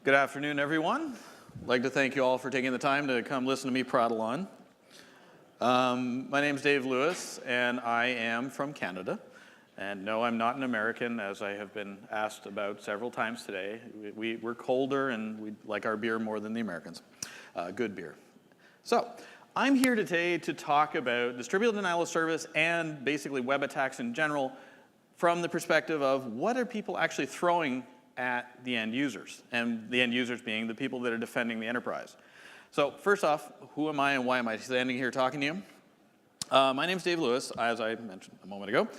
Good afternoon, everyone. I'd like to thank you all for taking the time to come listen to me prattle on. My name's Dave Lewis, and I am from Canada. And no, I'm not an American, as I have been asked about several times today. We're colder, and we like our beer more than the Americans. Good beer. So, I'm here today to talk about distributed denial of service and basically web attacks in general from the perspective of what are people actually throwing at the end users, and the end users being the people that are defending the enterprise. So first off, who am I and why am I standing here talking to you? My name's Dave Lewis, as I mentioned a moment ago.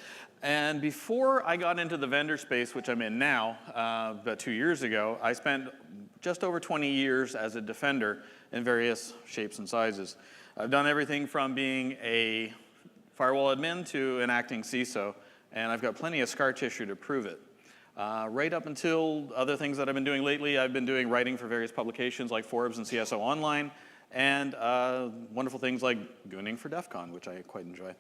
And before I got into the vendor space, which I'm in now, about 2 years ago, I spent just over 20 years as a defender in various shapes and sizes. I've done everything from being a firewall admin to an acting CISO, and I've got plenty of scar tissue to prove it. Right up until other things that I've been doing lately, I've been doing writing for various publications like Forbes and CSO Online, and wonderful things like gooning for DEF CON, which I quite enjoy.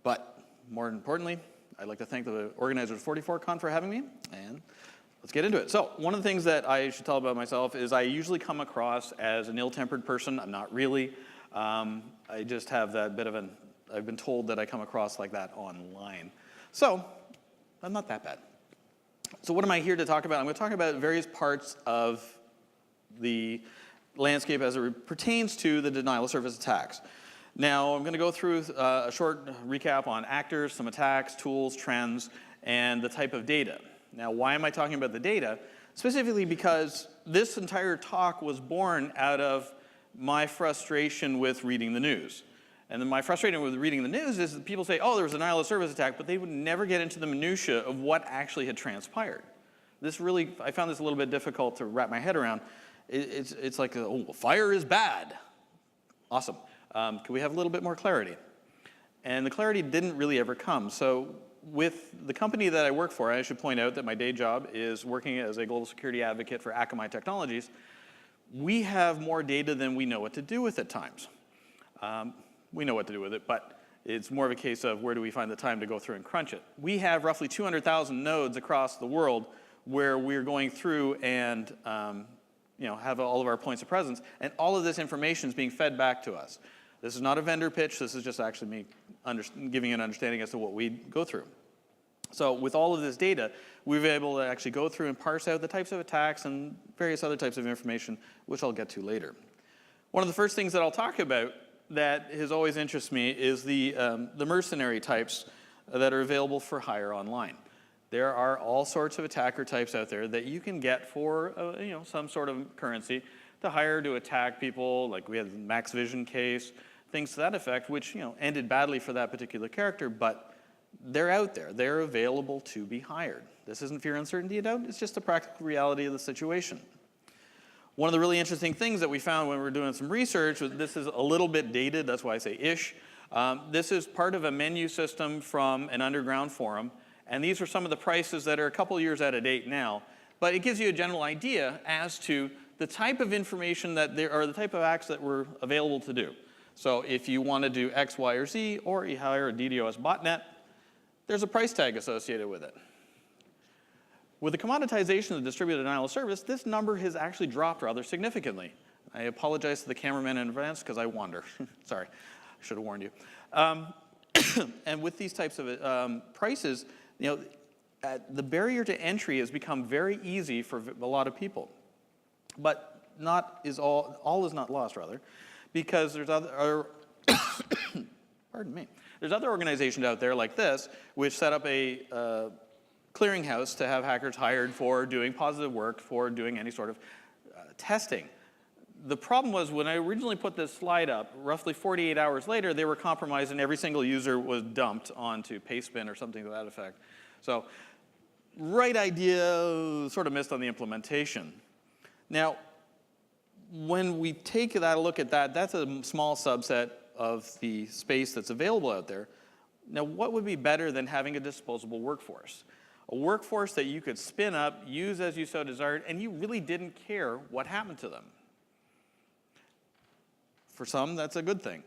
But more importantly, I'd like to thank the organizers of 44Con for having me, and let's get into it. So one of the things that I should tell about myself is I usually come across as an ill-tempered person. I'm not really. I just have that bit of an, I've been told that I come across like that online. So I'm not that bad. So what am I here to talk about? I'm going to talk about various parts of the landscape as it pertains to the denial of service attacks. Now, I'm going to go through a short recap on actors, some attacks, tools, trends, and the type of data. Now, why am I talking about the data? Specifically because this entire talk was born out of my frustration with reading the news. And then my frustration with reading the news is that people say, oh, there was a denial of service attack, but they would never get into the minutia of what actually had transpired. This really, I found this a little bit difficult to wrap my head around. It's like, oh, fire is bad. Awesome. Can we have a little bit more clarity? And the clarity didn't really ever come. So with the company that I work for, I should point out that my day job is working as a global security advocate for Akamai Technologies. We have more data than we know what to do with at times. We know what to do with it, but it's more of a case of where do we find the time to go through and crunch it. We have roughly 200,000 nodes across the world where we're going through and have all of our points of presence, and all of this information is being fed back to us. This is not a vendor pitch. This is just actually me giving you an understanding as to what we go through. So with all of this data, we've been able to actually go through and parse out the types of attacks and various other types of information, which I'll get to later. One of the first things that I'll talk about that has always interested me is the mercenary types that are available for hire online. There are all sorts of attacker types out there that you can get for some sort of currency to hire to attack people. Like we had the Max Vision case, things to that effect, which ended badly for that particular character, but they're out there. They're available to be hired. This isn't fear, uncertainty, and doubt. It's just the practical reality of the situation. One of the really interesting things that we found when we were doing some research was this is a little bit dated, that's why I say ish. This is part of a menu system from an underground forum, and these are some of the prices that are a couple years out of date now, but it gives you a general idea as to the type of information that there are, the type of acts that were available to do. So if you want to do X, Y, or Z, or you hire a DDoS botnet, there's a price tag associated with it. With the commoditization of distributed denial of service, this number has actually dropped rather significantly. I apologize to the cameraman in advance because I wander. Sorry, I should have warned you. And with these types of prices, the barrier to entry has become very easy for a lot of people. But all is not lost, rather, because there's other, pardon me, there's other organizations out there like this which set up a clearinghouse to have hackers hired for doing positive work, for doing any sort of testing. The problem was when I originally put this slide up, roughly 48 hours later, they were compromised and every single user was dumped onto Pastebin or something to that effect. So, right idea, sort of missed on the implementation. Now, when we take a look at that, that's a small subset of the space that's available out there. Now, what would be better than having a disposable workforce? A workforce that you could spin up, use as you so desired, and you really didn't care what happened to them. For some, that's a good thing.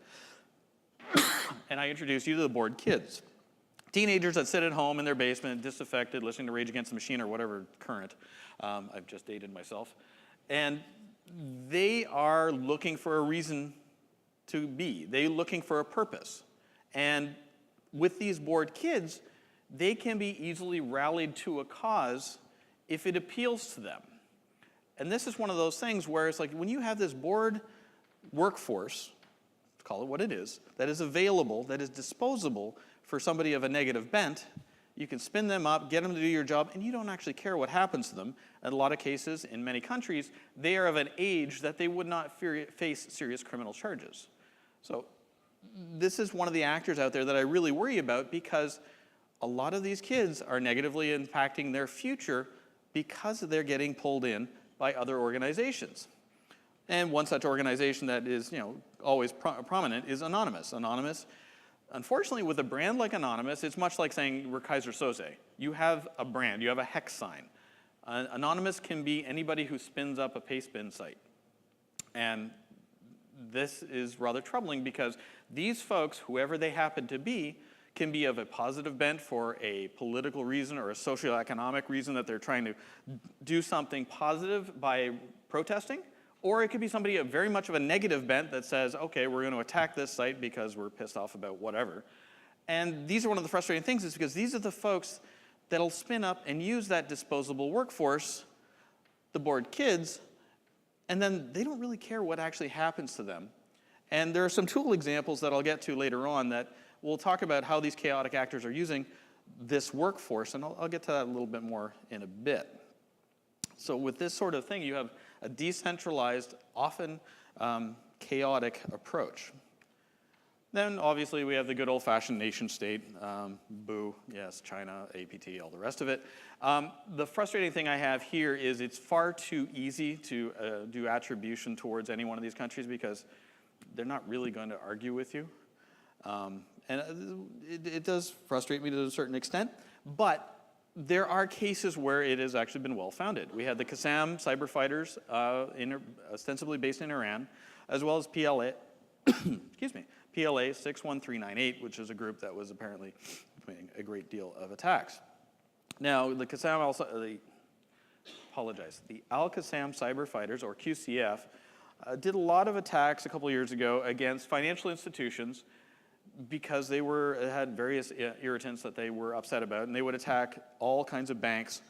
And I introduce you to the bored kids. Teenagers that sit at home in their basement, disaffected, listening to Rage Against the Machine or whatever current. I've just dated myself. And they are looking for a reason to be. They're looking for a purpose. And with these bored kids, they can be easily rallied to a cause if it appeals to them. And this is one of those things where it's like when you have this bored workforce, call it what it is, that is available, that is disposable for somebody of a negative bent, you can spin them up, get them to do your job, and you don't actually care what happens to them. In a lot of cases, in many countries, they are of an age that they would not face serious criminal charges. So this is one of the actors out there that I really worry about, because a lot of these kids are negatively impacting their future because they're getting pulled in by other organizations. And one such organization that is, always prominent is Anonymous. Anonymous, unfortunately, with a brand like Anonymous, it's much like saying we're Kaiser Soze. You have a brand, you have a hex sign. Anonymous can be anybody who spins up a pastebin site. And this is rather troubling because these folks, whoever they happen to be, can be of a positive bent for a political reason or a socioeconomic reason that they're trying to do something positive by protesting. Or it could be somebody of very much of a negative bent that says, okay, we're going to attack this site because we're pissed off about whatever. And these are one of the frustrating things, is because these are the folks that'll spin up and use that disposable workforce, the bored kids, and then they don't really care what actually happens to them. And there are some tool examples that I'll get to later on that we'll talk about how these chaotic actors are using this workforce, and I'll get to that a little bit more in a bit. So with this sort of thing, you have a decentralized, often chaotic approach. Then, obviously, we have the good old-fashioned nation-state, boo, yes, China, APT, all the rest of it. The frustrating thing I have here is it's far too easy to do attribution towards any one of these countries because they're not really going to argue with you. And it does frustrate me to a certain extent, but there are cases where it has actually been well-founded. We had the Qassam cyber fighters, ostensibly based in Iran, as well as PLA, excuse me, PLA 61398, which is a group that was apparently doing a great deal of attacks. Now, the Qassam the Al-Qassam cyber fighters, or QCF, did a lot of attacks a couple years ago against financial institutions because they had various irritants that they were upset about, and they would attack all kinds of banks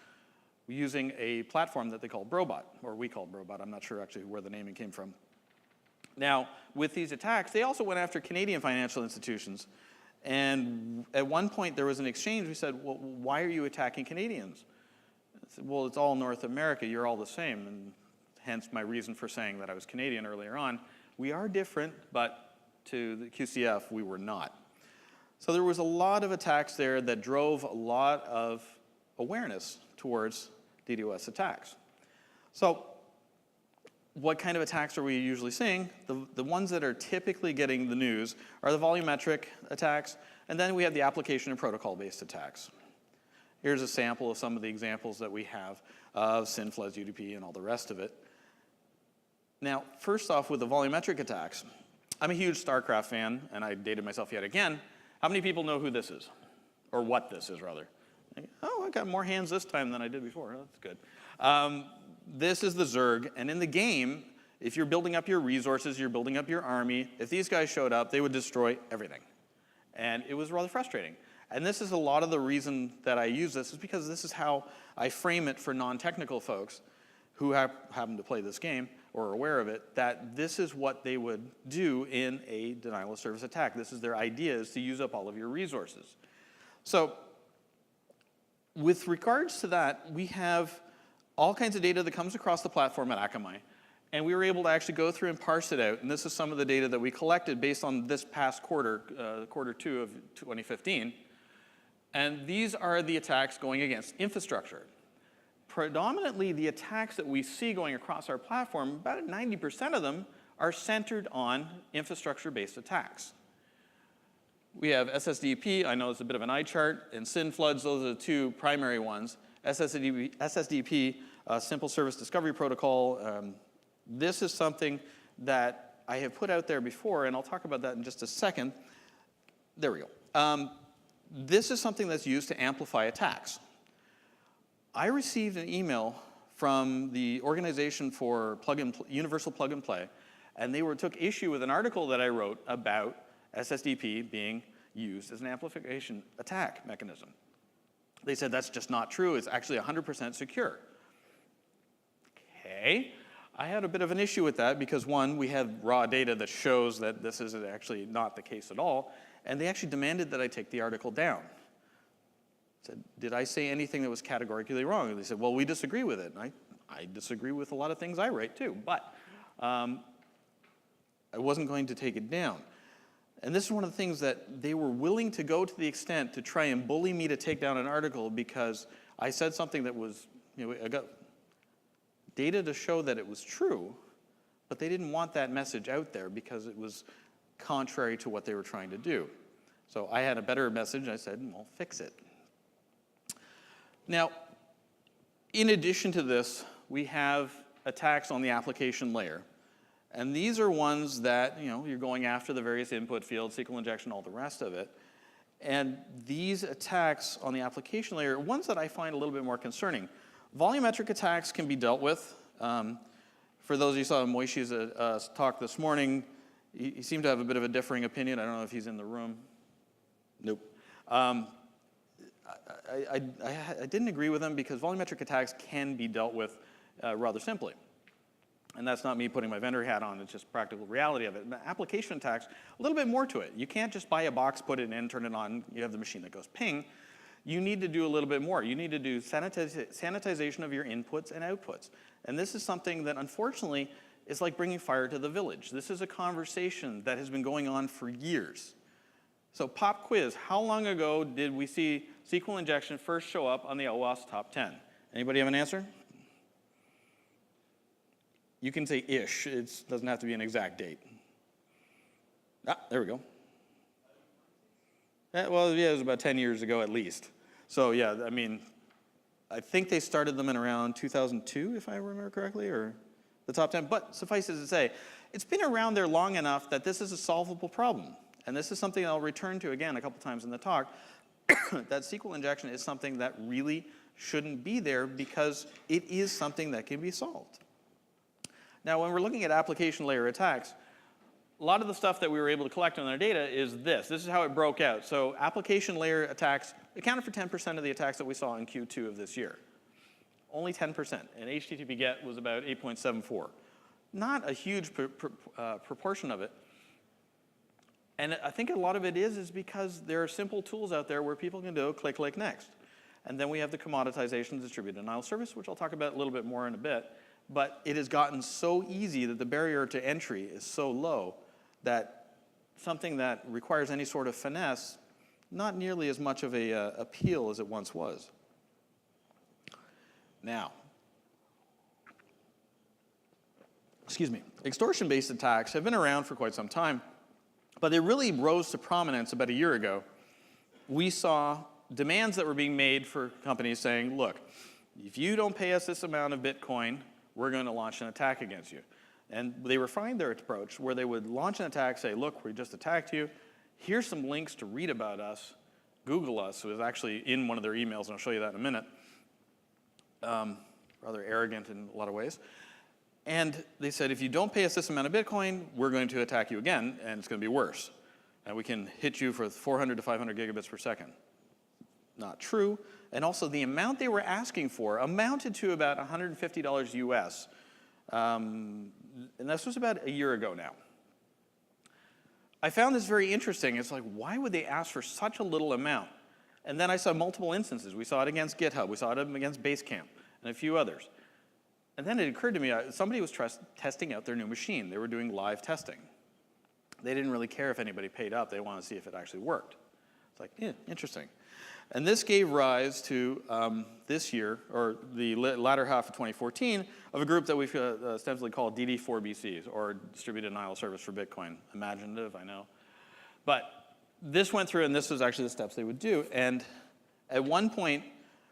using a platform that they call Brobot, or we call Brobot. I'm not sure actually where the naming came from. Now, with these attacks, they also went after Canadian financial institutions. And at one point, there was an exchange. We said, well, why are you attacking Canadians? I said, well, it's all North America. You're all the same. And hence my reason for saying that I was Canadian earlier on. We are different, but to the QCF, we were not. So there was a lot of attacks there that drove a lot of awareness towards DDoS attacks. So what kind of attacks are we usually seeing? The ones that are typically getting the news are the volumetric attacks, and then we have the application and protocol-based attacks. Here's a sample of some of the examples that we have of SynFloods, UDP, and all the rest of it. Now, first off, with the volumetric attacks, I'm a huge StarCraft fan, and I dated myself yet again. How many people know who this is? Or what this is, rather? Oh, I got more hands this time than I did before. That's good. This is the Zerg, and in the game, if you're building up your resources, you're building up your army, if these guys showed up, they would destroy everything. And it was rather frustrating. And this is a lot of the reason that I use this, is because this is how I frame it for non-technical folks who happen to play this game or are aware of it, that this is what they would do in a denial of service attack. This is their idea, is to use up all of your resources. So with regards to that, we have all kinds of data that comes across the platform at Akamai, and we were able to actually go through and parse it out. And this is some of the data that we collected based on this past quarter, quarter 2 of 2015. And these are the attacks going against infrastructure. Predominantly, the attacks that we see going across our platform, about 90% of them are centered on infrastructure-based attacks. We have SSDP, I know it's a bit of an eye chart, and SynFloods, those are the two primary ones. SSDP, Simple Service Discovery Protocol. This is something that I have put out there before, and I'll talk about that in just a second. There we go. This is something that's used to amplify attacks. I received an email from the Organization for Universal Plug and Play, and they took issue with an article that I wrote about SSDP being used as an amplification attack mechanism. They said that's just not true. It's actually 100% secure. Okay. I had a bit of an issue with that because, one, we have raw data that shows that this is actually not the case at all, and they actually demanded that I take the article down. I said, did I say anything that was categorically wrong? And they said, well, we disagree with it. And I disagree with a lot of things I write too, but I wasn't going to take it down. And this is one of the things that they were willing to go to the extent to try and bully me to take down an article because I said something that was, I got data to show that it was true, but they didn't want that message out there because it was contrary to what they were trying to do. So I had a better message. I said, well, fix it. Now, in addition to this, we have attacks on the application layer. And these are ones that, you're going after the various input fields, SQL injection, all the rest of it. And these attacks on the application layer are ones that I find a little bit more concerning. Volumetric attacks can be dealt with. For those of you who saw Moishi's talk this morning, he seemed to have a bit of a differing opinion. I don't know if he's in the room. Nope. I didn't agree with him because volumetric attacks can be dealt with rather simply. And that's not me putting my vendor hat on, it's just practical reality of it. Application attacks, a little bit more to it. You can't just buy a box, put it in, turn it on, you have the machine that goes ping. You need to do a little bit more. You need to do sanitization of your inputs and outputs. And this is something that, unfortunately, is like bringing fire to the village. This is a conversation that has been going on for years. So pop quiz, how long ago did we see SQL injection first show up on the OWASP top 10? Anybody have an answer? You can say ish. It doesn't have to be an exact date. Ah, there we go. Well, yeah, it was about 10 years ago at least. So yeah, I mean, I think they started them in around 2002, if I remember correctly, or the top 10. But suffice it to say, it's been around there long enough that this is a solvable problem. And this is something I'll return to again a couple times in the talk, that SQL injection is something that really shouldn't be there because it is something that can be solved. Now, when we're looking at application layer attacks, a lot of the stuff that we were able to collect on our data is this. This is how it broke out. So application layer attacks accounted for 10% of the attacks that we saw in Q2 of this year. Only 10%. And HTTP GET was about 8.74. Not a huge proportion of it. And I think a lot of it is because there are simple tools out there where people can do click, click, next. And then we have the commoditization of distributed denial service, which I'll talk about a little bit more in a bit. But it has gotten so easy that the barrier to entry is so low that something that requires any sort of finesse, not nearly as much of a appeal as it once was. Now, excuse me, extortion-based attacks have been around for quite some time, but they really rose to prominence about a year ago. We saw demands that were being made for companies saying, look, if you don't pay us this amount of Bitcoin, we're going to launch an attack against you. And they refined their approach where they would launch an attack, say, look, we just attacked you. Here's some links to read about us. Google us, who is actually in one of their emails, and I'll show you that in a minute. Rather arrogant in a lot of ways. And they said, if you don't pay us this amount of Bitcoin, we're going to attack you again, and it's going to be worse. And we can hit you for 400 to 500 gigabits per second. Not true. And also the amount they were asking for amounted to about $150 US. And this was about a year ago now. I found this very interesting. It's like, why would they ask for such a little amount? And then I saw multiple instances. We saw it against GitHub. We saw it against Basecamp and a few others. And then it occurred to me, somebody was testing out their new machine. They were doing live testing. They didn't really care if anybody paid up. They wanted to see if it actually worked. It's like, yeah, interesting. And this gave rise to this year, or the latter half of 2014, of a group that we've ostensibly called DD4BCs, or Distributed Denial of Service for Bitcoin. Imaginative, I know. But this went through, and this was actually the steps they would do. And at one point,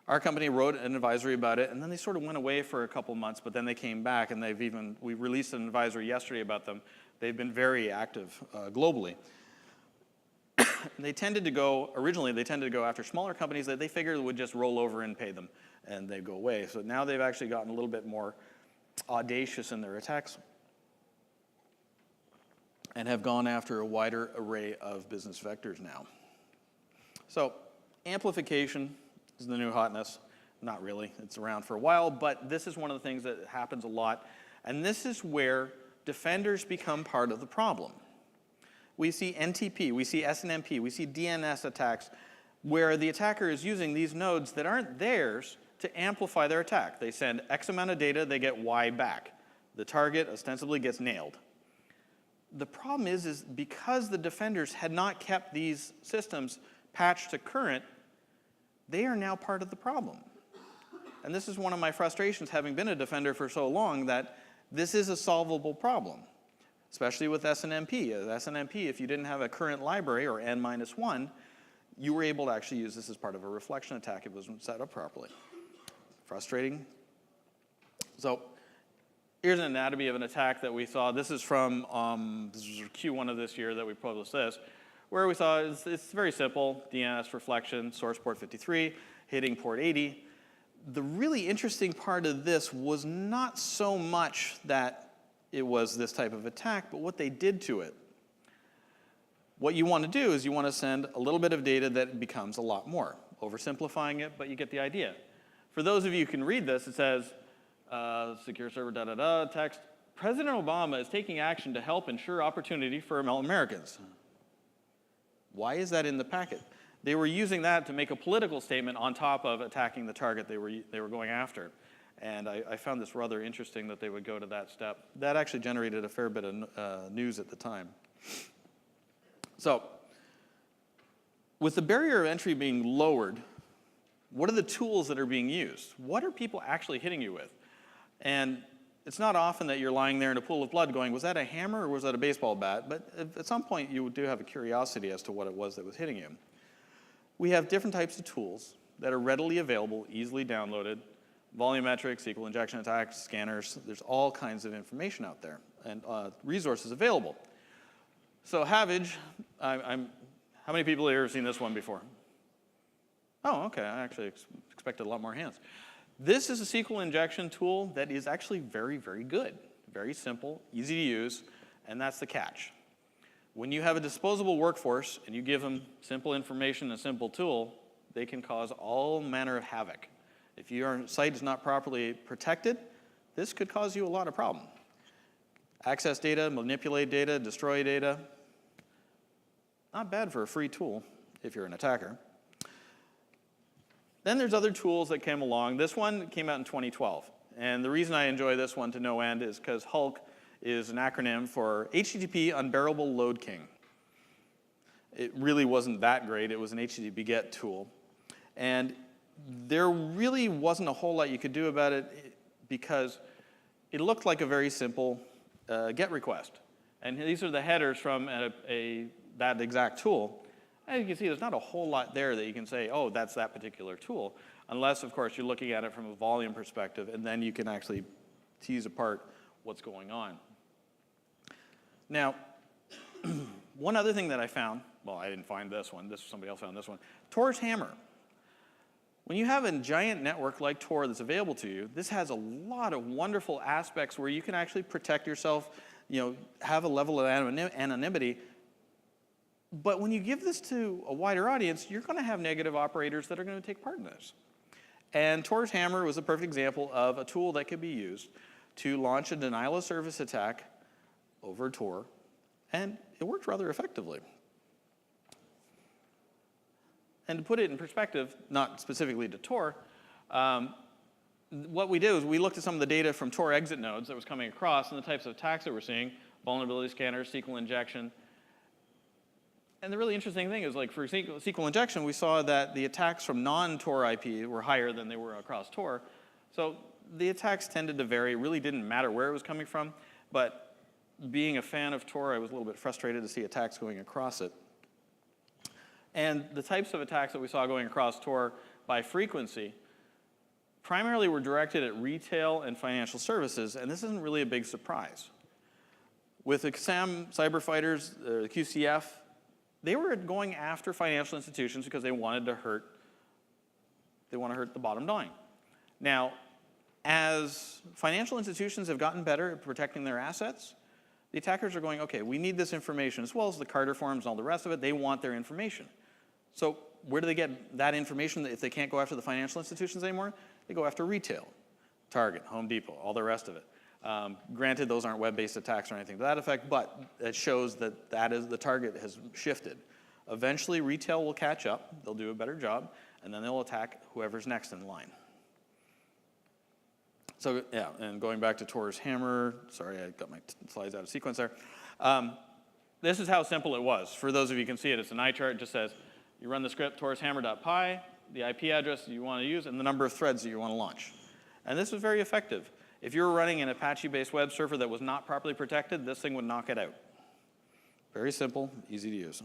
our company wrote an advisory about it, and then they sort of went away for a couple months, but then they came back, and we released an advisory yesterday about them. They've been very active globally. Originally they tended to go after smaller companies that they figured would just roll over and pay them. and they go away. So now they've actually gotten a little bit more audacious in their attacks and have gone after a wider array of business vectors now. So amplification is the new hotness. Not really, it's around for a while, but this is one of the things that happens a lot. And this is where defenders become part of the problem. We see NTP, we see SNMP, we see DNS attacks where the attacker is using these nodes that aren't theirs to amplify their attack. They send X amount of data, they get Y back. The target ostensibly gets nailed. The problem is because the defenders had not kept these systems patched to current, they are now part of the problem. And this is one of my frustrations, having been a defender for so long, that this is a solvable problem, especially with SNMP. SNMP, if you didn't have a current library, or N-1, you were able to actually use this as part of a reflection attack if it wasn't set up properly. Frustrating. So here's an anatomy of an attack that we saw. This is from this is Q1 of this year that we published this, where we saw it's very simple, DNS reflection, source port 53, hitting port 80. The really interesting part of this was not so much that it was this type of attack, but what they did to it. What you want to do is you want to send a little bit of data that becomes a lot more. Oversimplifying it, but you get the idea. For those of you who can read this, it says, secure server, da-da-da, text, President Obama is taking action to help ensure opportunity for Americans. Why is that in the packet? They were using that to make a political statement on top of attacking the target they were going after. And I found this rather interesting that they would go to that step. That actually generated a fair bit of news at the time. So, with the barrier of entry being lowered, what are the tools that are being used? What are people actually hitting you with? And it's not often that you're lying there in a pool of blood going, was that a hammer or was that a baseball bat? But at some point you do have a curiosity as to what it was that was hitting you. We have different types of tools that are readily available, easily downloaded, volumetric, SQL injection attacks, scanners. There's all kinds of information out there and resources available. So Havage, how many people here have seen this one before? Oh, okay, I actually expected a lot more hands. This is a SQL injection tool that is actually very, very good. Very simple, easy to use, and that's the catch. When you have a disposable workforce and you give them simple information and a simple tool, they can cause all manner of havoc. If your site is not properly protected, this could cause you a lot of problem. Access data, manipulate data, destroy data. Not bad for a free tool if you're an attacker. Then there's other tools that came along. This one came out in 2012. And the reason I enjoy this one to no end is because Hulk is an acronym for HTTP Unbearable Load King. It really wasn't that great. It was an HTTP GET tool. And there really wasn't a whole lot you could do about it because it looked like a very simple GET request. And these are the headers from that exact tool. As you can see, there's not a whole lot there that you can say, oh, that's that particular tool, unless, of course, you're looking at it from a volume perspective, and then you can actually tease apart what's going on. Now, one other thing that I found, well, I didn't find this one. Somebody else found this one. Tor's hammer. When you have a giant network like Tor that's available to you, this has a lot of wonderful aspects where you can actually protect yourself, have a level of anonymity. But when you give this to a wider audience, you're going to have negative operators that are going to take part in this. And Tor's hammer was a perfect example of a tool that could be used to launch a denial of service attack over Tor, and it worked rather effectively. And to put it in perspective, not specifically to Tor, what we did was we looked at some of the data from Tor exit nodes that was coming across and the types of attacks that we're seeing, vulnerability scanners, SQL injection. And the really interesting thing is, like for SQL injection, we saw that the attacks from non-Tor IP were higher than they were across Tor. So the attacks tended to vary. It really didn't matter where it was coming from. But being a fan of Tor, I was a little bit frustrated to see attacks going across it. And the types of attacks that we saw going across Tor by frequency primarily were directed at retail and financial services, and this isn't really a big surprise. With the XAM cyber fighters, the QCF, they were going after financial institutions because they wanted to hurt the bottom line. Now, as financial institutions have gotten better at protecting their assets, the attackers are going, okay, we need this information, as well as the Carter forms and all the rest of it. They want their information. So where do they get that information if they can't go after the financial institutions anymore? They go after retail, Target, Home Depot, all the rest of it. Granted, those aren't web-based attacks or anything to that effect, but it shows that the target has shifted. Eventually, retail will catch up. They'll do a better job, and then they'll attack whoever's next in line. So yeah, and going back to Tor's hammer, sorry, I got my slides out of sequence there. This is how simple it was. For those of you who can see it, it's an eye chart. It just says, you run the script, torshammer.py, the IP address you want to use, and the number of threads that you want to launch. And this was very effective. If you were running an Apache-based web server that was not properly protected, this thing would knock it out. Very simple, easy to use.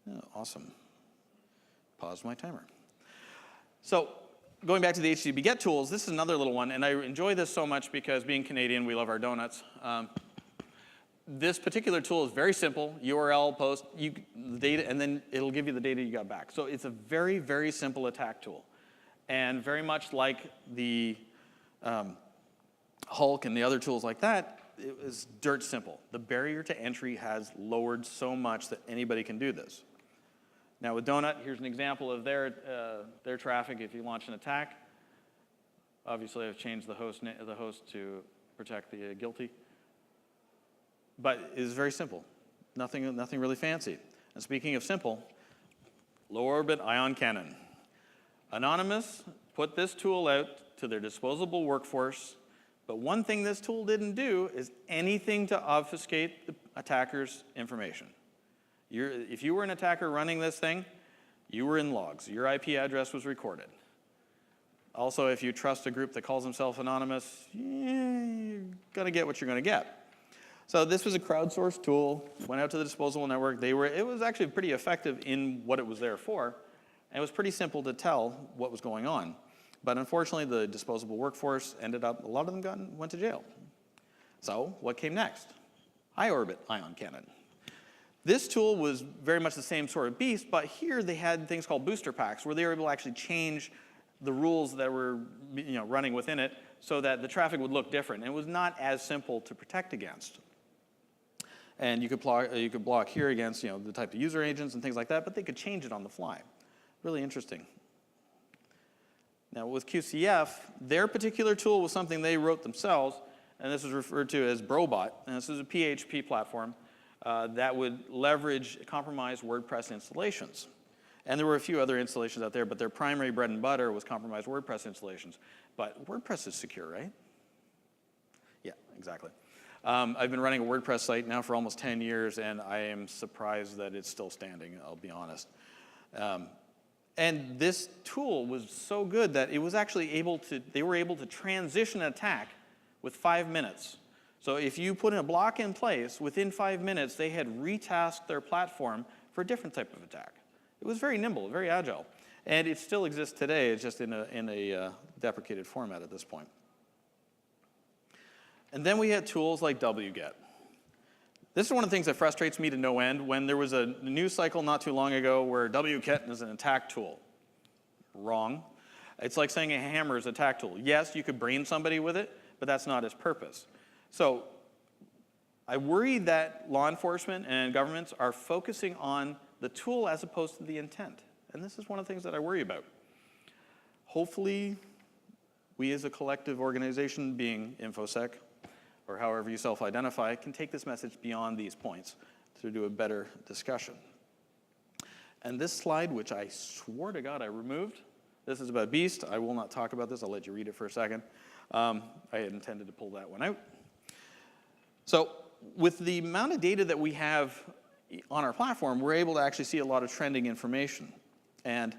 Oh, awesome. Pause my timer. So going back to the HTTP GET tools, this is another little one, and I enjoy this so much because being Canadian, we love our donuts. This particular tool is very simple, URL, post, the data, and then it'll give you the data you got back. So it's a very, very simple attack tool. And very much like the Hulk and the other tools like that, it was dirt simple. The barrier to entry has lowered so much that anybody can do this. Now with Donut, here's an example of their traffic if you launch an attack. Obviously, I've changed the host to protect the guilty. But it's very simple. Nothing really fancy. And speaking of simple, low orbit ion cannon. Anonymous put this tool out to their disposable workforce, but one thing this tool didn't do is anything to obfuscate the attacker's information. If you were an attacker running this thing, you were in logs. Your IP address was recorded. Also, if you trust a group that calls themselves anonymous, you're going to get what you're going to get. So this was a crowdsourced tool, went out to the disposable network. It was actually pretty effective in what it was there for, and it was pretty simple to tell what was going on. But unfortunately, the disposable workforce ended up, a lot of them went to jail. So what came next? High orbit ion cannon. This tool was very much the same sort of beast, but here they had things called booster packs where they were able to actually change the rules that were running within it so that the traffic would look different. And it was not as simple to protect against. And you could block here against the type of user agents and things like that, but they could change it on the fly. Really interesting. Now with QCF, their particular tool was something they wrote themselves, and this was referred to as Brobot. And this is a PHP platform that would leverage compromised WordPress installations. And there were a few other installations out there, but their primary bread and butter was compromised WordPress installations. But WordPress is secure, right? Yeah, exactly. I've been running a WordPress site now for almost 10 years, and I am surprised that it's still standing, I'll be honest. And this tool was so good that it was actually they were able to transition an attack with 5 minutes. So if you put in a block in place, within 5 minutes, they had retasked their platform for a different type of attack. It was very nimble, very agile. And it still exists today, it's just in a deprecated format at this point. And then we had tools like wget. This is one of the things that frustrates me to no end. When there was a news cycle not too long ago where wget is an attack tool. Wrong. It's like saying a hammer is an attack tool. Yes, you could brain somebody with it, but that's not its purpose. So I worry that law enforcement and governments are focusing on the tool as opposed to the intent. And this is one of the things that I worry about. Hopefully, we as a collective organization, being InfoSec, or however you self-identify, can take this message beyond these points to do a better discussion. And this slide, which I swore to God I removed, this is about Beast. I will not talk about this. I'll let you read it for a second. I had intended to pull that one out. So with the amount of data that we have on our platform, we're able to actually see a lot of trending information. And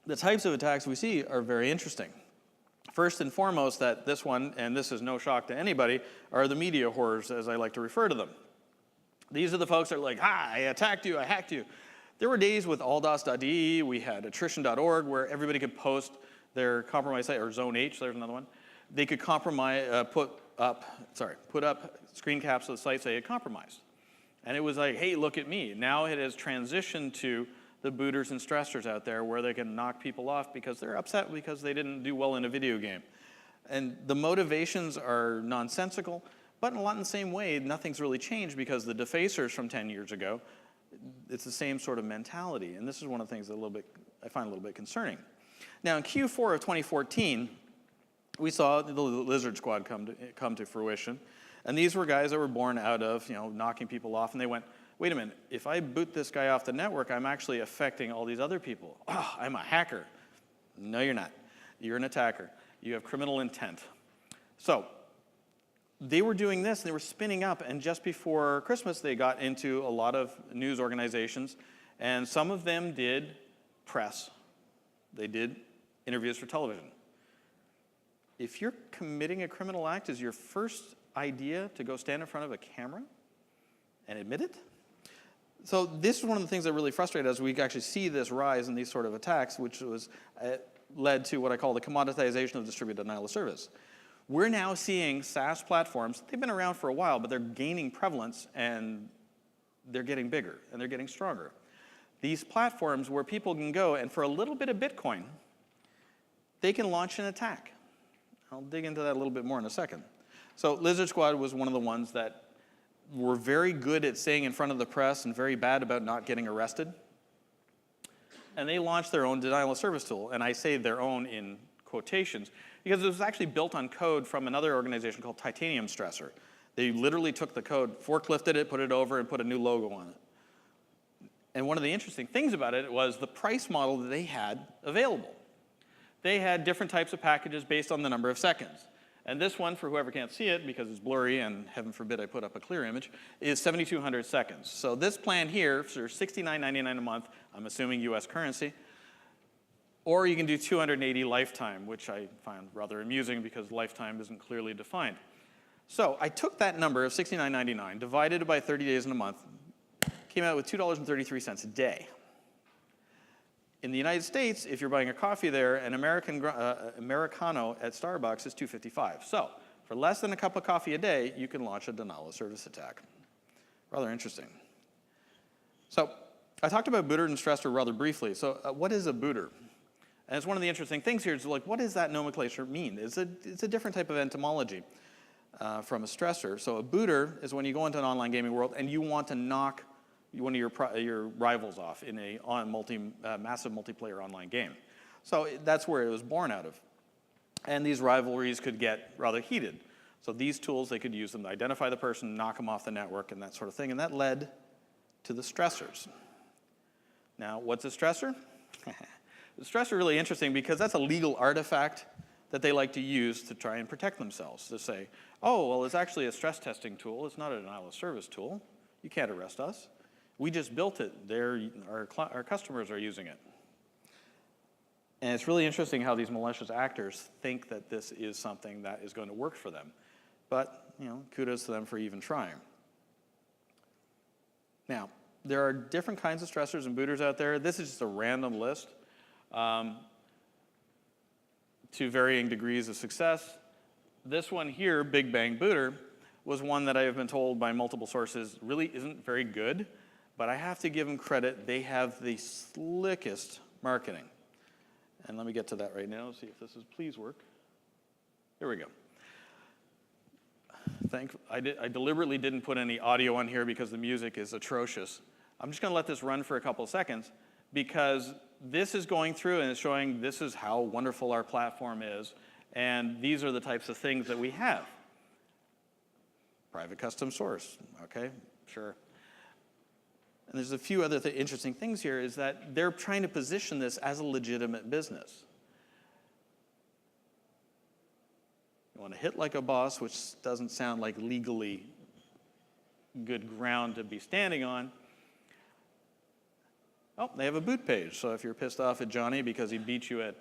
the types of attacks we see are very interesting. First and foremost, that this one, and this is no shock to anybody, are the media horrors, as I like to refer to them. These are the folks that are like, I attacked you, I hacked you. There were days with alldos.de, we had attrition.org, where everybody could post their compromised site, or Zone H, there's another one. They could put up screen caps of the sites they had compromised. And it was like, hey, look at me. Now it has transitioned to the booters and stressors out there where they can knock people off because they're upset because they didn't do well in a video game. And the motivations are nonsensical, but in a lot in the same way, nothing's really changed because the defacers from 10 years ago, it's the same sort of mentality. And this is one of the things that I find a little bit concerning. Now, in Q4 of 2014, we saw the Lizard Squad come to fruition. And these were guys that were born out of, knocking people off. And they went, wait a minute, if I boot this guy off the network, I'm actually affecting all these other people. Oh, I'm a hacker. No, you're not. You're an attacker. You have criminal intent. So they were doing this, and they were spinning up. And just before Christmas, they got into a lot of news organizations. And some of them did press. They did interviews for television. If you're committing a criminal act, is your first idea to go stand in front of a camera and admit it? So this is one of the things that really frustrated us. We actually see this rise in these sort of attacks, which was led to what I call the commoditization of distributed denial of service. We're now seeing SaaS platforms, they've been around for a while, but they're gaining prevalence, and they're getting bigger, and they're getting stronger. These platforms where people can go, and for a little bit of Bitcoin, they can launch an attack. I'll dig into that a little bit more in a second. So Lizard Squad was one of the ones that were very good at staying in front of the press and very bad about not getting arrested. And they launched their own denial of service tool. And I say their own in quotations because it was actually built on code from another organization called Titanium Stressor. They literally took the code, forklifted it, put it over, and put a new logo on it. And one of the interesting things about it was the price model that they had available. They had different types of packages based on the number of seconds. And this one, for whoever can't see it, because it's blurry and heaven forbid I put up a clear image, is 7,200 seconds. So this plan here for $69.99 a month, I'm assuming US currency, or you can do 280 lifetime, which I find rather amusing because lifetime isn't clearly defined. So I took that number of $69.99, divided it by 30 days in a month, came out with $2.33 a day. In the United States, if you're buying a coffee there, an Americano at Starbucks is $2.55. So for less than a cup of coffee a day, you can launch a denial of service attack. Rather interesting. So I talked about booter and stressor rather briefly. So what is a booter? And it's one of the interesting things here is like, what does that nomenclature mean? It's a different type of etymology from a stressor. So a booter is when you go into an online gaming world and you want to knock one of your rivals off in a massive multiplayer online game. So that's where it was born out of. And these rivalries could get rather heated. So these tools, they could use them to identify the person, knock them off the network, and that sort of thing. And that led to the stressors. Now, what's a stressor? The stressor is really interesting because that's a legal artifact that they like to use to try and protect themselves. To say, oh, well, it's actually a stress testing tool. It's not a denial of service tool. You can't arrest us. We just built it. Our customers are using it. And it's really interesting how these malicious actors think that this is something that is going to work for them. But, kudos to them for even trying. Now, there are different kinds of stressors and booters out there. This is just a random list to varying degrees of success. This one here, Big Bang Booter, was one that I have been told by multiple sources really isn't very good. But I have to give them credit. They have the slickest marketing. And let me get to that right now. See if this is please work. Here we go. I deliberately didn't put any audio on here because the music is atrocious. I'm just going to let this run for a couple of seconds because this is going through and it's showing this is how wonderful our platform is. And these are the types of things that we have. Private custom source. Okay, sure. And there's a few other interesting things here is that they're trying to position this as a legitimate business. You want to hit like a boss, which doesn't sound like legally good ground to be standing on. Oh, they have a boot page. So if you're pissed off at Johnny because he beat you at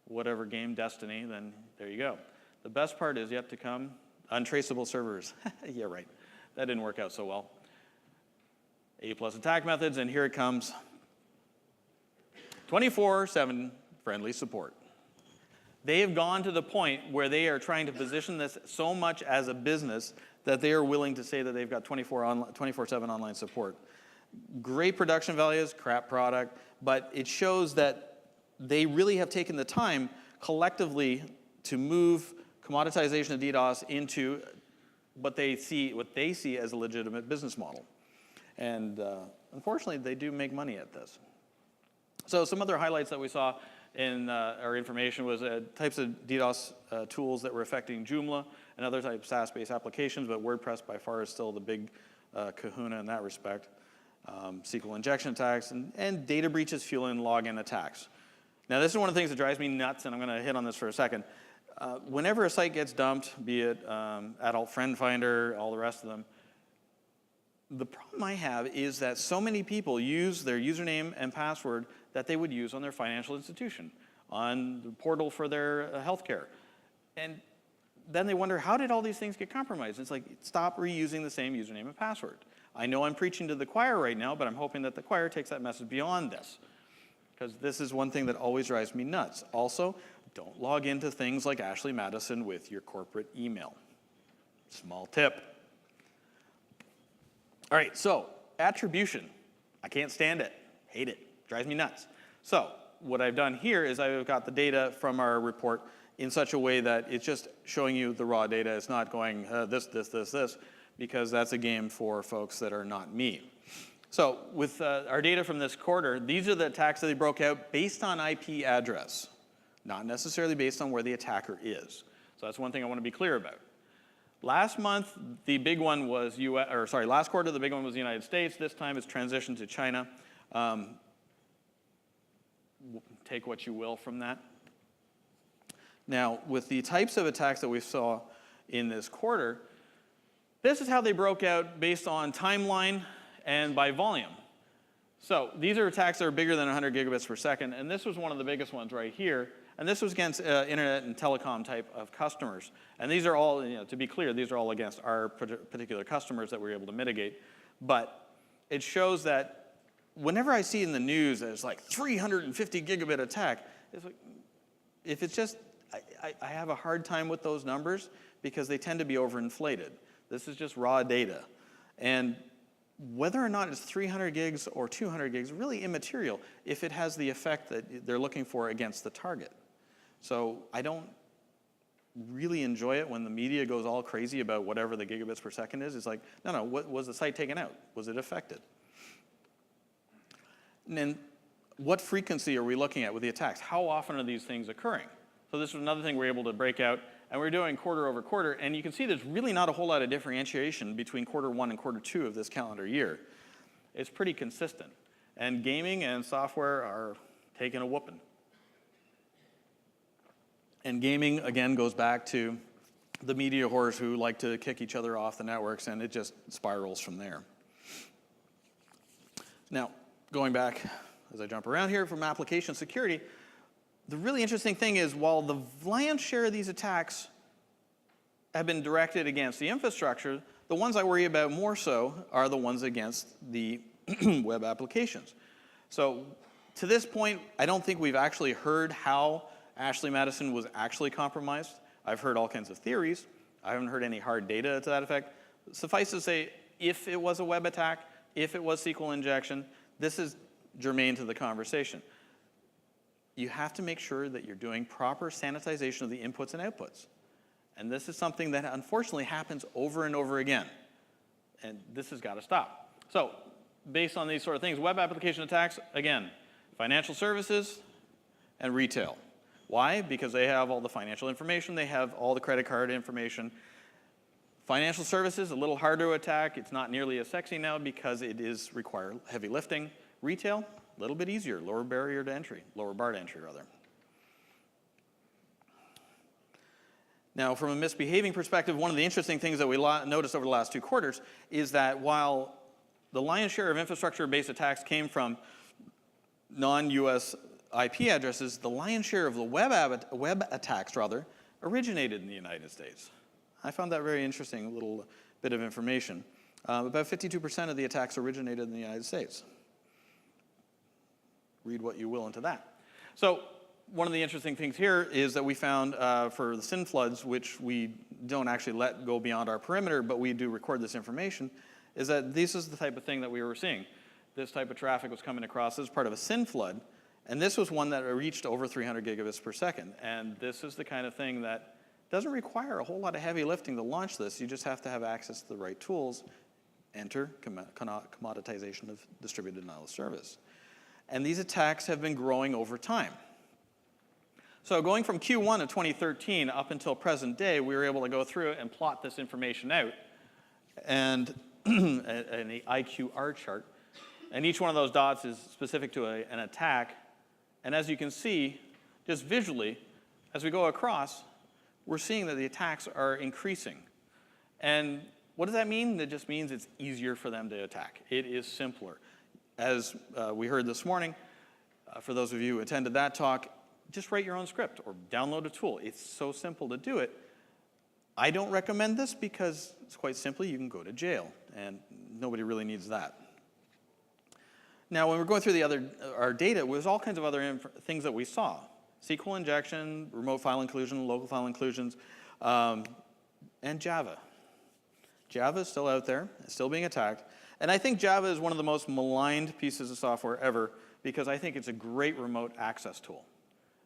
whatever game, Destiny, then there you go. The best part is yet to come, untraceable servers. Yeah, right. That didn't work out so well. A+ attack methods, and here it comes. 24/7 friendly support. They have gone to the point where they are trying to position this so much as a business that they are willing to say that they've got 24/7 online support. Great production values, crap product, but it shows that they really have taken the time collectively to move commoditization of DDoS into what they see as a legitimate business model. And unfortunately, they do make money at this. So some other highlights that we saw in our information was types of DDoS tools that were affecting Joomla and other types of SaaS-based applications, but WordPress by far is still the big kahuna in that respect. SQL injection attacks and data breaches fueling login attacks. Now this is one of the things that drives me nuts, and I'm going to hit on this for a second. Whenever a site gets dumped, be it Adult Friend Finder, all the rest of them, the problem I have is that so many people use their username and password that they would use on their financial institution, on the portal for their healthcare. And then they wonder, how did all these things get compromised? It's like, stop reusing the same username and password. I know I'm preaching to the choir right now, but I'm hoping that the choir takes that message beyond this, because this is one thing that always drives me nuts. Also, don't log into things like Ashley Madison with your corporate email. Small tip. All right, so attribution. I can't stand it, hate it, drives me nuts. So what I've done here is I've got the data from our report in such a way that it's just showing you the raw data. It's not going this, because that's a game for folks that are not me. So with our data from this quarter, these are the attacks that they broke out based on IP address, not necessarily based on where the attacker is. So that's one thing I want to be clear about. Last month, the big one was last quarter, the big one was the United States. This time it's transitioned to China. Take what you will from that. Now, with the types of attacks that we saw in this quarter, this is how they broke out based on timeline and by volume. So these are attacks that are bigger than 100 gigabits per second, and this was one of the biggest ones right here. And this was against internet and telecom type of customers. And these are all, to be clear, these are all against our particular customers that we were able to mitigate. But it shows that whenever I see in the news that it's like 350 gigabit attack, it's like, if it's just, I have a hard time with those numbers because they tend to be overinflated. This is just raw data. And whether or not it's 300 gigs or 200 gigs is really immaterial if it has the effect that they're looking for against the target. So I don't really enjoy it when the media goes all crazy about whatever the gigabits per second is. It's like, no, what was the site taken out? Was it affected? And then what frequency are we looking at with the attacks? How often are these things occurring? So this was another thing we're able to break out. And we're doing quarter over quarter, and you can see there's really not a whole lot of differentiation between quarter 1 and quarter 2 of this calendar year. It's pretty consistent. And gaming and software are taking a whooping. And gaming, again, goes back to the media whores who like to kick each other off the networks, and it just spirals from there. Now, going back, as I jump around here from application security, the really interesting thing is while the lion's share of these attacks have been directed against the infrastructure, the ones I worry about more so are the ones against the web applications. So to this point, I don't think we've actually heard how Ashley Madison was actually compromised. I've heard all kinds of theories. I haven't heard any hard data to that effect. Suffice to say, if it was a web attack, if it was SQL injection, this is germane to the conversation. You have to make sure that you're doing proper sanitization of the inputs and outputs. And this is something that unfortunately happens over and over again. And this has got to stop. So based on these sort of things, web application attacks, again, financial services and retail. Why? Because they have all the financial information. They have all the credit card information. Financial services, a little harder to attack. It's not nearly as sexy now because it is require heavy lifting. Retail, a little bit easier, lower barrier to entry, lower bar to entry, rather. Now, from a misbehaving perspective, one of the interesting things that we noticed over the last 2 quarters is that while the lion's share of infrastructure-based attacks came from non-US IP addresses, the lion's share of the web attacks, rather, originated in the United States. I found that very interesting, a little bit of information. About 52% of the attacks originated in the United States. Read what you will into that. So one of the interesting things here is that we found for the SYN floods, which we don't actually let go beyond our perimeter, but we do record this information, is that this is the type of thing that we were seeing. this type of traffic was coming across. This is part of a SYN flood. And this was one that reached over 300 gigabits per second. And this is the kind of thing that doesn't require a whole lot of heavy lifting to launch this. You just have to have access to the right tools. Enter commoditization of distributed denial of service. And these attacks have been growing over time. So going from Q1 of 2013 up until present day, we were able to go through and plot this information out and an IQR chart. And each one of those dots is specific to an attack. And as you can see, just visually, as we go across, we're seeing that the attacks are increasing. And what does that mean? That just means it's easier for them to attack. It is simpler. As we heard this morning, for those of you who attended that talk, just write your own script or download a tool. It's so simple to do it. I don't recommend this because it's quite simply you can go to jail, and nobody really needs that. Now, when we're going through our data, there was all kinds of other things that we saw. SQL injection, remote file inclusion, local file inclusions, and Java. Java is still out there, it's still being attacked. And I think Java is one of the most maligned pieces of software ever because I think it's a great remote access tool.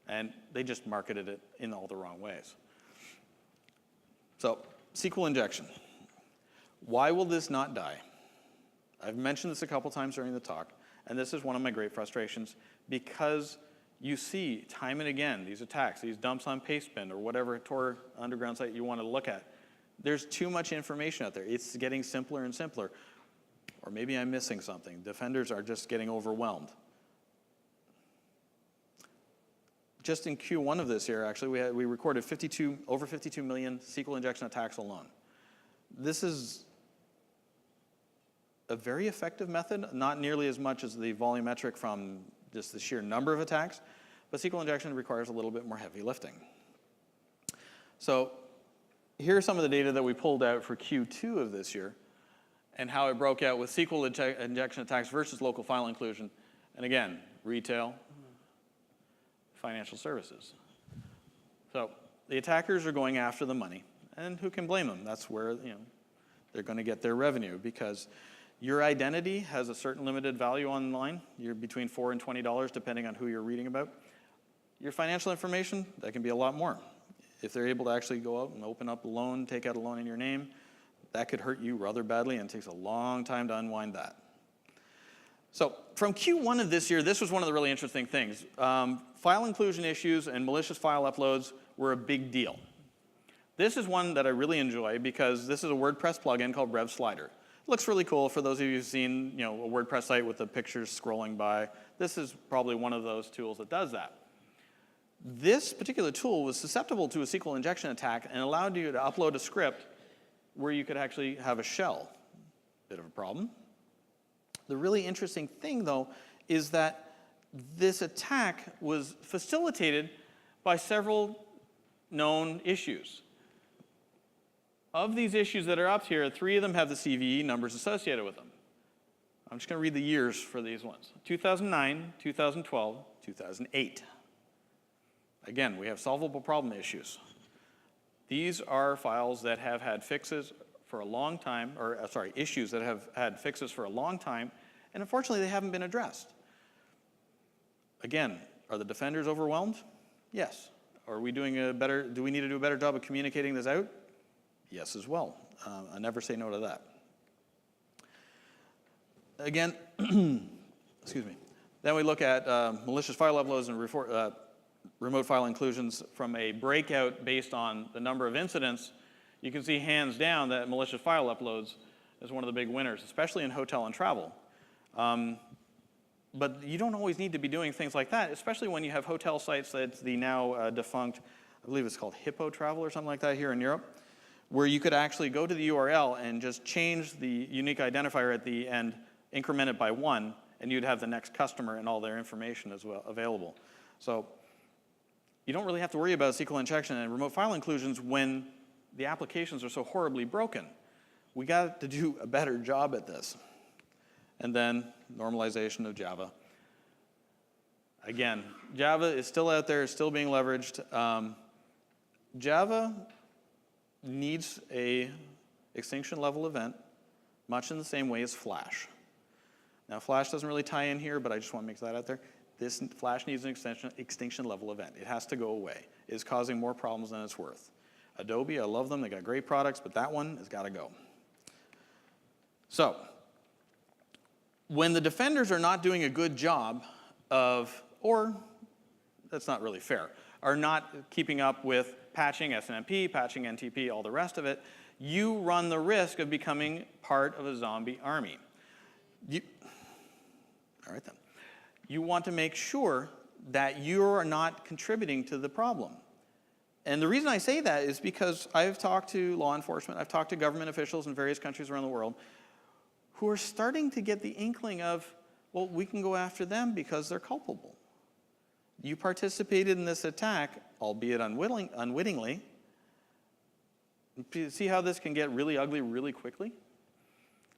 And they just marketed it in all the wrong ways. So, SQL injection. Why will this not die? I've mentioned this a couple times during the talk, and this is one of my great frustrations because you see time and again these attacks, these dumps on Pastebin or whatever Tor underground site you want to look at. There's too much information out there. It's getting simpler and simpler. Or maybe I'm missing something. Defenders are just getting overwhelmed. Just in Q1 of this year, actually, we recorded over 52 million SQL injection attacks alone. This is a very effective method, not nearly as much as the volumetric from just the sheer number of attacks, but SQL injection requires a little bit more heavy lifting. So here are some of the data that we pulled out for Q2 of this year and how it broke out with SQL injection attacks versus local file inclusion. And again, retail, financial services. So the attackers are going after the money, and who can blame them? That's where they're going to get their revenue because your identity has a certain limited value online. You're between $4 and $20 depending on who you're reading about. Your financial information, that can be a lot more. If they're able to actually go out and open up a loan, take out a loan in your name, that could hurt you rather badly, and it takes a long time to unwind that. So from Q1 of this year, this was one of the really interesting things. File inclusion issues and malicious file uploads were a big deal. This is one that I really enjoy because this is a WordPress plugin called Rev Slider. It looks really cool for those of you who've seen a WordPress site with the pictures scrolling by. This is probably one of those tools that does that. This particular tool was susceptible to a SQL injection attack and allowed you to upload a script where you could actually have a shell. Bit of a problem. The really interesting thing, though, is that this attack was facilitated by several known issues. Of these issues that are up here, 3 of them have the CVE numbers associated with them. I'm just going to read the years for these ones. 2009, 2012, 2008. Again, we have solvable problem issues. These are files that have had fixes for a long time, or issues that have had fixes for a long time, and unfortunately they haven't been addressed. Again, are the defenders overwhelmed? Yes. Are we doing do we need to do a better job of communicating this out? Yes as well. I never say no to that. Again, excuse me. Then we look at malicious file uploads and remote file inclusions from a breakout based on the number of incidents. You can see hands down that malicious file uploads is one of the big winners, especially in hotel and travel. But you don't always need to be doing things like that, especially when you have hotel sites that's the now defunct, I believe it's called Hippo Travel or something like that here in Europe, where you could actually go to the URL and just change the unique identifier at the end, increment it by 1, and you'd have the next customer and all their information as well available. So you don't really have to worry about SQL injection and remote file inclusions when the applications are so horribly broken. We got to do a better job at this. And then normalization of Java. Again, Java is still out there, still being leveraged. Java needs a extinction level event, much in the same way as Flash. Now, Flash doesn't really tie in here, but I just want to make that out there. This Flash needs an extinction level event. It has to go away. It is causing more problems than it's worth. Adobe, I love them. They got great products, but that one has got to go. So, when the defenders are not doing a good job of, or that's not really fair, are not keeping up with patching SNMP, patching NTP, all the rest of it, you run the risk of becoming part of a zombie army. All right then. You want to make sure that you're not contributing to the problem. And the reason I say that is because I've talked to law enforcement, I've talked to government officials in various countries around the world who are starting to get the inkling of, well, we can go after them because they're culpable. You participated in this attack, albeit unwittingly. See how this can get really ugly really quickly?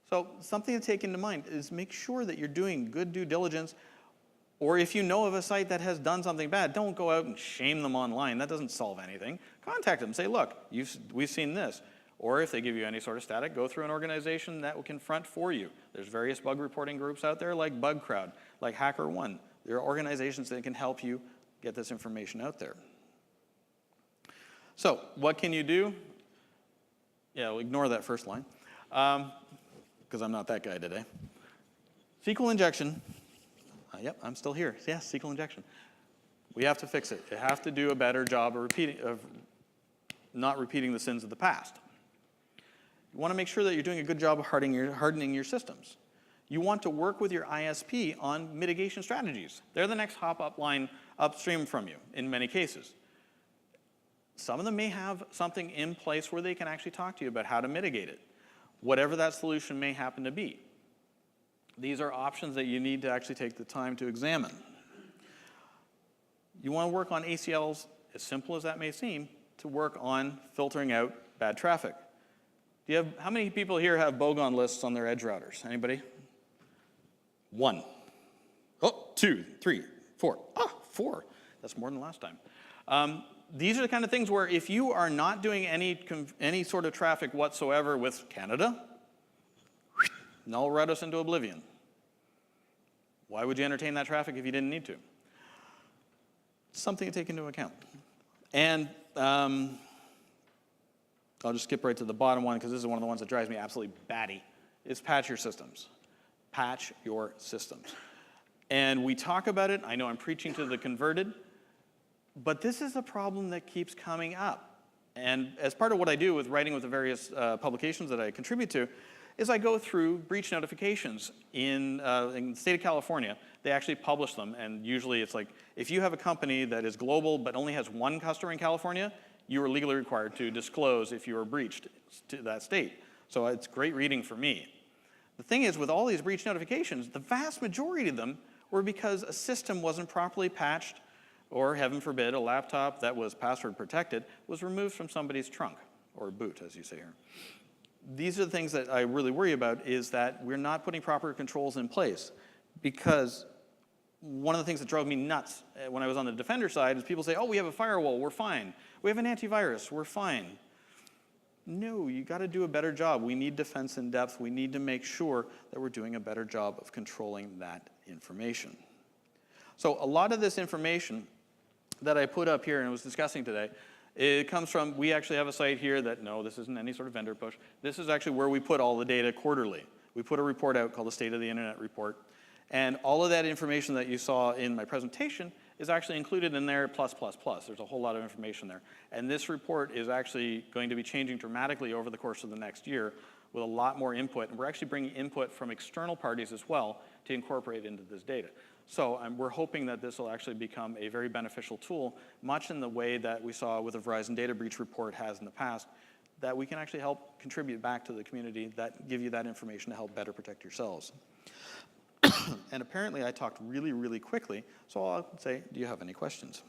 So something to take into mind is make sure that you're doing good due diligence, or if you know of a site that has done something bad, don't go out and shame them online. That doesn't solve anything. Contact them. Say, look, we've seen this. Or if they give you any sort of static, go through an organization that will confront for you. There's various bug reporting groups out there like BugCrowd, like HackerOne. There are organizations that can help you get this information out there. So what can you do? Yeah, we'll ignore that first line, because I'm not that guy today. SQL injection. Yep, I'm still here. Yes, SQL injection. We have to fix it. You have to do a better job of not repeating the sins of the past. You want to make sure that you're doing a good job of hardening your systems. You want to work with your ISP on mitigation strategies. They're the next hop-up line upstream from you in many cases. Some of them may have something in place where they can actually talk to you about how to mitigate it, whatever that solution may happen to be. These are options that you need to actually take the time to examine. You want to work on ACLs, as simple as that may seem, to work on filtering out bad traffic. How many people here have bogon lists on their edge routers? Anybody? 1. Oh, 2, 3, 4. Ah, 4. That's more than last time. These are the kind of things where if you are not doing any sort of traffic whatsoever with Canada, they'll route us into oblivion. Why would you entertain that traffic if you didn't need to? Something to take into account. And I'll just skip right to the bottom one because this is one of the ones that drives me absolutely batty, is patch your systems. Patch your systems. And we talk about it. I know I'm preaching to the converted, but this is a problem that keeps coming up. And as part of what I do with writing with the various publications that I contribute to, is I go through breach notifications in the state of California. They actually publish them, and usually it's like, if you have a company that is global but only has one customer in California, you are legally required to disclose if you are breached to that state. So it's great reading for me. The thing is, with all these breach notifications, the vast majority of them were because a system wasn't properly patched, or heaven forbid, a laptop that was password protected was removed from somebody's trunk, or boot, as you say here. These are the things that I really worry about, is that we're not putting proper controls in place. Because one of the things that drove me nuts when I was on the defender side is people say, oh, we have a firewall, we're fine. We have an antivirus, we're fine. No, you got to do a better job. We need defense in depth. We need to make sure that we're doing a better job of controlling that information. So a lot of this information that I put up here and was discussing today, it comes from, we actually have a site here that, no, this isn't any sort of vendor push. This is actually where we put all the data quarterly. We put a report out called the State of the Internet Report. And all of that information that you saw in my presentation is actually included in there, plus. There's a whole lot of information there. And this report is actually going to be changing dramatically over the course of the next year with a lot more input. And we're actually bringing input from external parties as well to incorporate into this data. So we're hoping that this will actually become a very beneficial tool, much in the way that we saw with the Verizon data breach report has in the past, that we can actually help contribute back to the community, that give you that information to help better protect yourselves. And apparently I talked really, really quickly, so I'll say, do you have any questions?